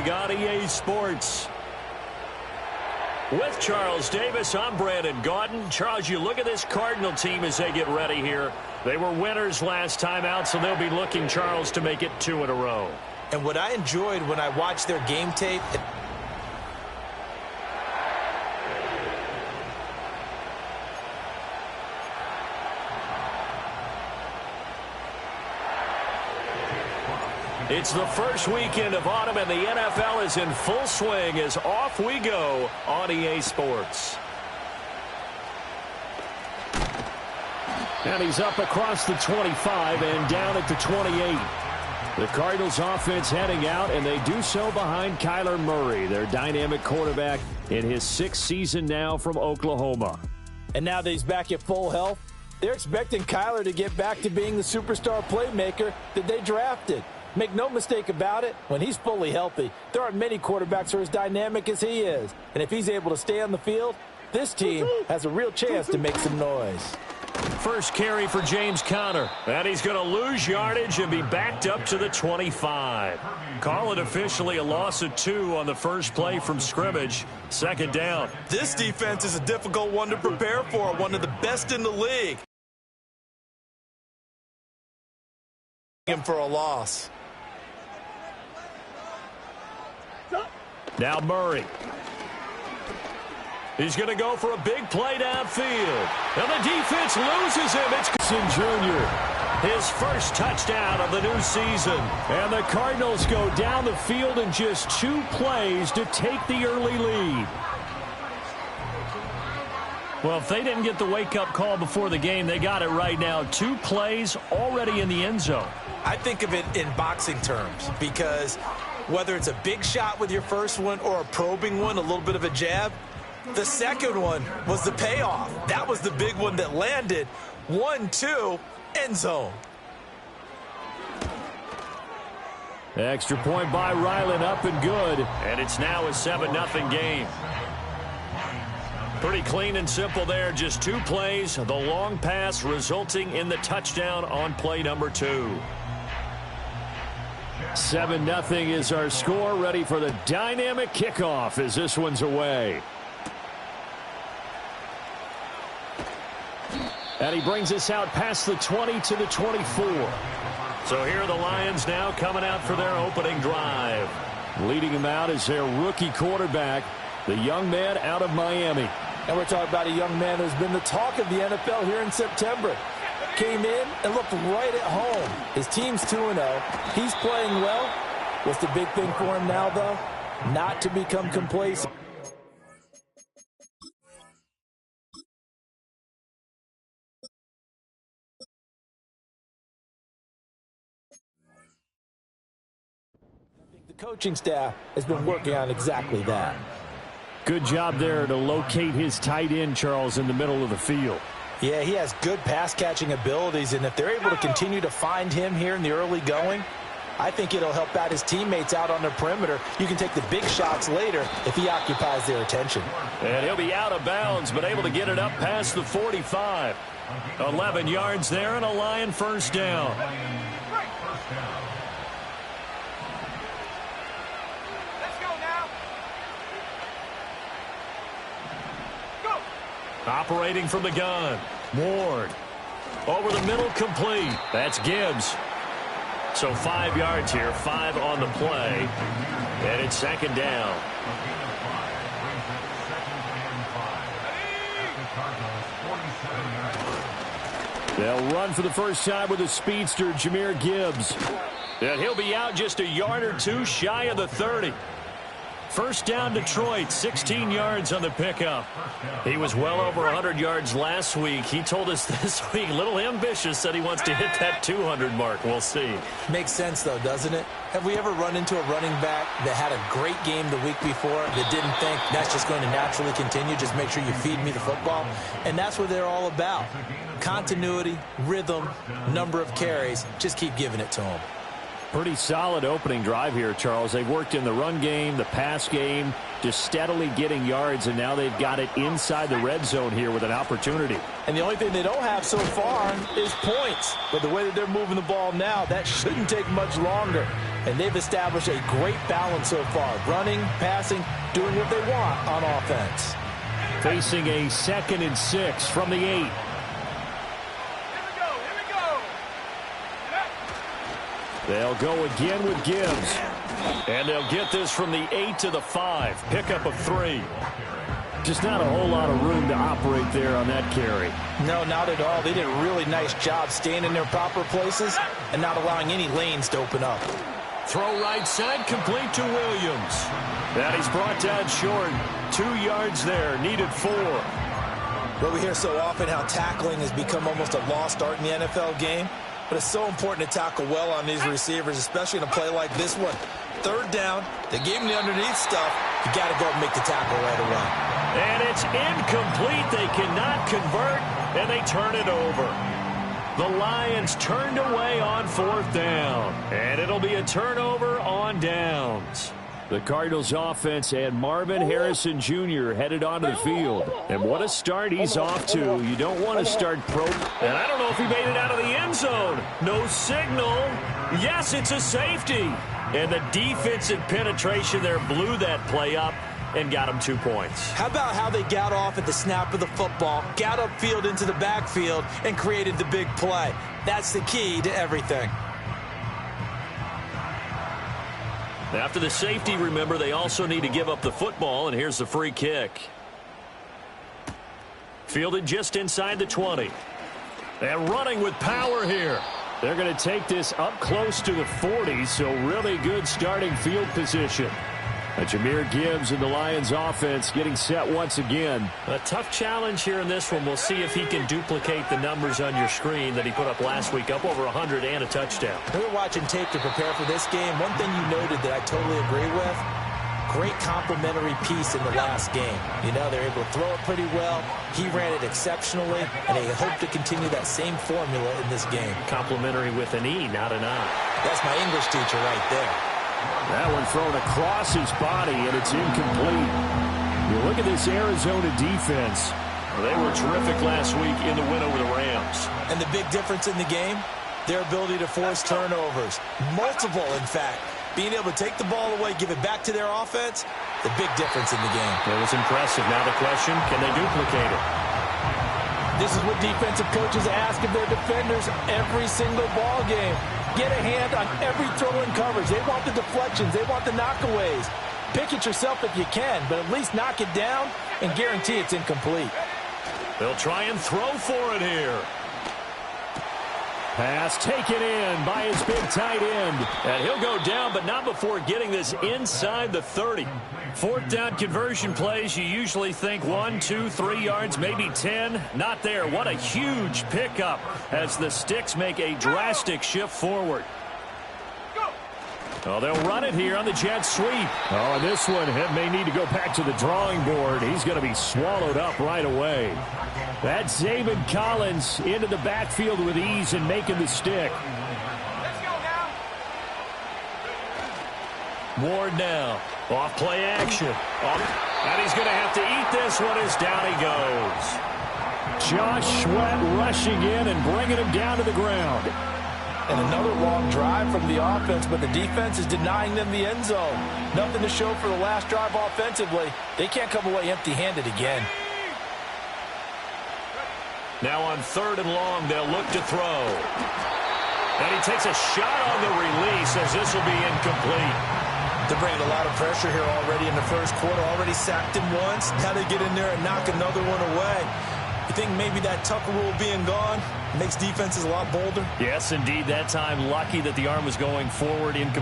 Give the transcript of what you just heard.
League on EA Sports. With Charles Davis, I'm Brandon Gaudin. Charles, you look at this Cardinal team as they get ready here. They were winners last time out, so they'll be looking, Charles, to make it 2 in a row. And what I enjoyed when I watched their game tape... It's the first weekend of autumn, and the NFL is in full swing as off we go on EA Sports. And he's up across the 25 and down at the 28. The Cardinals offense heading out, and they do so behind Kyler Murray, their dynamic quarterback in his 6th season now from Oklahoma. And now that he's back at full health, they're expecting Kyler to get back to being the superstar playmaker that they drafted. Make no mistake about it, when he's fully healthy, there aren't many quarterbacks who are as dynamic as he is. And if he's able to stay on the field, this team has a real chance to make some noise. First carry for James Conner, and he's going to lose yardage and be backed up to the 25. Call it officially a loss of 2 on the first play from scrimmage. 2nd down. This defense is a difficult one to prepare for, one of the best in the league. For a loss. Now Murray. He's going to go for a big play downfield. And the defense loses him. It's Gibson Jr. His first touchdown of the new season. And the Cardinals go down the field in just 2 plays to take the early lead. Well, if they didn't get the wake-up call before the game, they got it right now. 2 plays already in the end zone. I think of it in boxing terms because whether it's a big shot with your first one or a probing one, a little bit of a jab, the second one was the payoff. That was the big one that landed. 1-2, end zone. Extra point by Ryland, up and good. And it's now a 7-0 game. Pretty clean and simple there. Just 2 plays. The long pass resulting in the touchdown on play number 2. 7-0 is our score. Ready for the dynamic kickoff as this one's away. And he brings us out past the 20 to the 24. So here are the Lions now coming out for their opening drive. Leading them out is their rookie quarterback, the young man out of Miami. And we're talking about a young man who's been the talk of the NFL here in September. Came in and looked right at home. His team's 2-0. He's playing well. What's the big thing for him now, though? Not to become complacent. The coaching staff has been working on exactly that. Good job there to locate his tight end, Charles, in the middle of the field. Yeah, he has good pass-catching abilities, and if they're able to continue to find him here in the early going, I think it'll help out his teammates out on the perimeter. You can take the big shots later if he occupies their attention. And he'll be out of bounds, but able to get it up past the 45. 11 yards there and a Lion first down. Operating from the gun. Ward. Over the middle, complete. That's Gibbs. So 5 yards here, 5 on the play. And it's 2nd down. They'll run for the first time with a speedster, Jahmyr Gibbs. And he'll be out just a yard or 2 shy of the 30. First down, Detroit, 16 yards on the pickup. He was well over 100 yards last week. He told us this week, a little ambitious, said he wants to hit that 200 mark. We'll see. Makes sense, though, doesn't it? Have we ever run into a running back that had a great game the week before that didn't think that's just going to naturally continue, just make sure you feed me the football? And that's what they're all about. Continuity, rhythm, number of carries. Just keep giving it to them. Pretty solid opening drive here, Charles. They've worked in the run game, the pass game, just steadily getting yards, and now they've got it inside the red zone here with an opportunity. And the only thing they don't have so far is points. But the way that they're moving the ball now, that shouldn't take much longer. and they've established a great balance so far. Running, passing, doing what they want on offense. Facing a 2nd and 6 from the 8. They'll go again with Gibbs. And they'll get this from the 8 to the 5. Pickup of 3. Just not a whole lot of room to operate there on that carry. No, not at all. They did a really nice job staying in their proper places and not allowing any lanes to open up. Throw right side, complete to Williams. And he's brought down short. 2 yards there, needed 4. Well, we hear so often how tackling has become almost a lost art in the NFL game. But it's so important to tackle well on these receivers, especially in a play like this one. 3rd down, they gave him the underneath stuff. You got to go and make the tackle right away. And it's incomplete. They cannot convert, and they turn it over. The Lions turned away on 4th down, and it'll be a turnover on downs. The Cardinals offense and Marvin Harrison Jr. headed onto the field. And what a start he's off to. You don't want to start And I don't know if he made it out of the end zone. No signal. Yes, it's a safety. And the defensive penetration there blew that play up and got him 2 points. How about how they got off at the snap of the football, got upfield into the backfield, and created the big play? That's the key to everything. After the safety, remember, they also need to give up the football, and here's the free kick. Fielded just inside the 20. And running with power here. They're going to take this up close to the 40, so really good starting field position. Jahmyr Gibbs and the Lions offense getting set once again. A tough challenge here in this one. We'll see if he can duplicate the numbers on your screen that he put up last week, up over 100 and a touchdown. We were watching tape to prepare for this game. One thing you noted that I totally agree with, great complimentary piece in the last game. You know, they're able to throw it pretty well. He ran it exceptionally, and they hope to continue that same formula in this game. Complimentary with an E, not an I. That's my English teacher right there. That one thrown across his body, and it's incomplete. You look at this Arizona defense. They were terrific last week in the win over the Rams. And the big difference in the game, their ability to force turnovers. Multiple, in fact. Being able to take the ball away, give it back to their offense, the big difference in the game. It was impressive. Now the question, can they duplicate it? This is what defensive coaches ask of their defenders every single ball game. Get a hand on every throw in coverage. They want the deflections. They want the knockaways. Pick it yourself if you can, but at least knock it down and guarantee it's incomplete. They'll try and throw for it here. Pass taken in by his big tight end. And he'll go down, but not before getting this inside the 30. 4th down conversion plays, you usually think 1, 2, 3 yards, maybe 10. Not there. What a huge pickup as the Sticks make a drastic shift forward. Oh, they'll run it here on the jet sweep. Oh, and this one may need to go back to the drawing board. He's going to be swallowed up right away. That's Zaven Collins into the backfield with ease and making the stick. Let's go now. Ward now. Off play action. And he's going to have to eat this one as down he goes. Josh Sweat rushing in and bringing him down to the ground. And another long drive from the offense, but the defense is denying them the end zone. Nothing to show for the last drive offensively. They can't come away empty-handed again. Now on 3rd and long, they'll look to throw. And he takes a shot on the release as this will be incomplete. They're bringing a lot of pressure here already in the first quarter. Already sacked him once. Now they get in there and knock another one away. You think maybe that Tucker rule being gone makes defenses a lot bolder? Yes, indeed. That time, lucky that the arm was going forward.